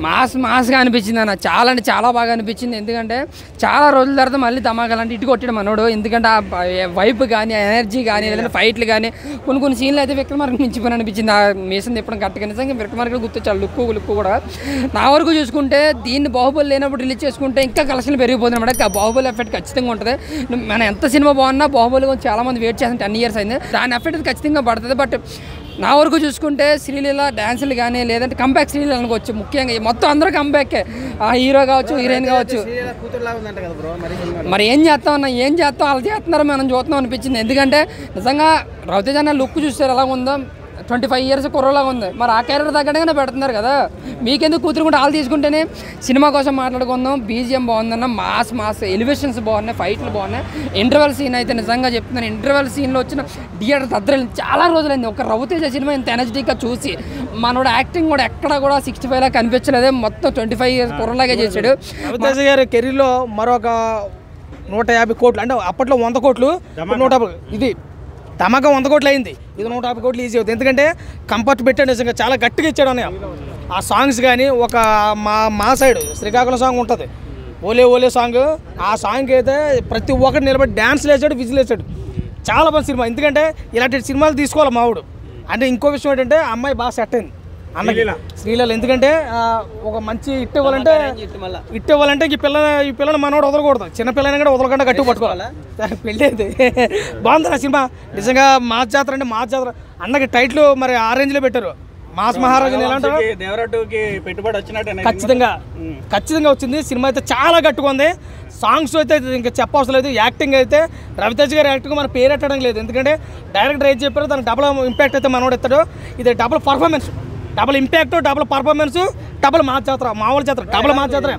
మాస్గా అనిపించింది అన్న. చాలా అంటే చాలా బాగా అనిపించింది. ఎందుకంటే చాలా రోజుల తర్వాత మళ్ళీ ధమాకాలు అంటే ఇటు కొట్టాడు మనోడు. ఎందుకంటే ఆ వైపు కానీ ఎనర్జీ కానీ లేదంటే ఫైట్లు కానీ కొన్ని సీన్లు అయితే విక్రమార్క మించిపోయిన అనిపించింది. ఆ మీసం తిప్పడం కరెక్ట్గా నిజంగా విక్రమార్క గుర్తొచ్చాడు. లుక్ కూడా నా వరకు చూసుకుంటే దీన్ని బాహుబలి లేనప్పుడు రిలీజ్ చేసుకుంటే ఇంకా కలెక్షన్లు పెరిగిపోతుంది అన్నమాట. బాహుబలి ఎఫెక్ట్ ఖచ్చితంగా ఉంటుంది. మన ఎంత సినిమా బాగున్నా బాహుబలి గురించి చాలా మంది వెయిట్ చేసిన 10 years అయింది. దాని ఎఫెక్ట్ ఖచ్చితంగా పడుతుంది. బట్ నా వరకు చూసుకుంటే శ్రీలీల డ్యాన్సులు కానీ లేదంటే కంబ్యాక్ శ్రీలీల అనుకోవచ్చు. ముఖ్యంగా మొత్తం అందరూ కంబ్యాకే, ఆ హీరో కావచ్చు హీరోయిన్ కావచ్చు. మరి ఏం చేస్తాం వాళ్ళు చేస్తున్నారో మనం చూస్తున్నాం అనిపించింది. ఎందుకంటే నిజంగా రవితేజ అన్న లుక్ చూస్తారు ఎలా ఉందో 25 years కుర్రలాగా ఉంది. మరి ఆ క్యారెక్టర్ తగ్గట్టుగానే పెడుతున్నారు కదా. మీకెందుకు కూతురుకుంటే వాళ్ళు తీసుకుంటేనే సినిమా కోసం మాట్లాడుకుందాం. బీజిఎం బాగుందన్న, మాస్ ఎలివేషన్స్ బాగున్నాయి, ఫైట్లు బాగున్నాయి. ఇంటర్వెల్ సీన్ అయితే నిజంగా చెప్తున్నాను, ఇంటర్వెల్ సీన్లో వచ్చిన థియేటర్ తద్దరలు చాలా రోజులైంది. ఒక రవితేజ సినిమా ఇంత ఎనర్జెటిక్గా చూసి మనోడు యాక్టింగ్ కూడా ఎక్కడ కూడా 65 లాగా కనిపించలేదు. మొత్తం 25 years కుర్రలాగే చేశాడు. రవితేజ గారి కెరీర్లో మరొక 150 కోట్లు అంటే అప్పట్లో 100 కోట్లు 150 ఇది ధమాకా 100 కోట్లు అయింది. ఇది 150 కోట్లు ఈజీ అవుతుంది. ఎందుకంటే కంఫర్ట్ పెట్టాడు, నిజంగా చాలా గట్టిగా ఇచ్చాడు అన్నయ్య. ఆ సాంగ్స్ కానీ ఒక మా సైడ్ శ్రీకాకుళం సాంగ్ ఉంటుంది, ఓలే ఓలే సాంగ్. ఆ సాంగ్ అయితే ప్రతి ఒక్కటి నిలబడి డ్యాన్స్లు వేసాడు, విజిల్ వేసాడు. చాలా బాగా సినిమా. ఎందుకంటే ఇలాంటి సినిమాలు తీసుకోవాలి మావుడు. అంటే ఇంకో విషయం ఏంటంటే అమ్మాయి బాగా సెట్ అయింది అన్నకి శ్రీలీల. ఎందుకంటే ఒక మంచి ఇట్ ఇవ్వాలంటే ఈ పిల్లని మనోడు వదలకూడదు. చిన్న పిల్లని కూడా వదలకుండా గట్టి పట్టుకోవాలి. పెళ్ళి అయితే బాగుంది ఆ సినిమా. నిజంగా మాస్ జాతర అంటే మాస్ జాతర అన్నకి టైటిల్ మరి ఆ రేంజ్లో పెట్టారు. మాస్ మహారాజు ఎలా అంటారు, ఖచ్చితంగా వచ్చింది. సినిమా అయితే చాలా గట్టిగా ఉంది. సాంగ్స్ అయితే ఇంకా చెప్పవసరం లేదు. యాక్టింగ్ అయితే రవితేజ గారి యాక్టింగ్ మన పేరు ఎట్టడం లేదు. ఎందుకంటే డైరెక్టర్ ఏం చెప్పారో దానికి డబుల్ ఇంపాక్ట్ అయితే మనోడు ఎత్తాడు. ఇది double performance, double impact, double performance, double mass జాతర, మామూలు జాతర, డబుల్ మాస్ జాతర.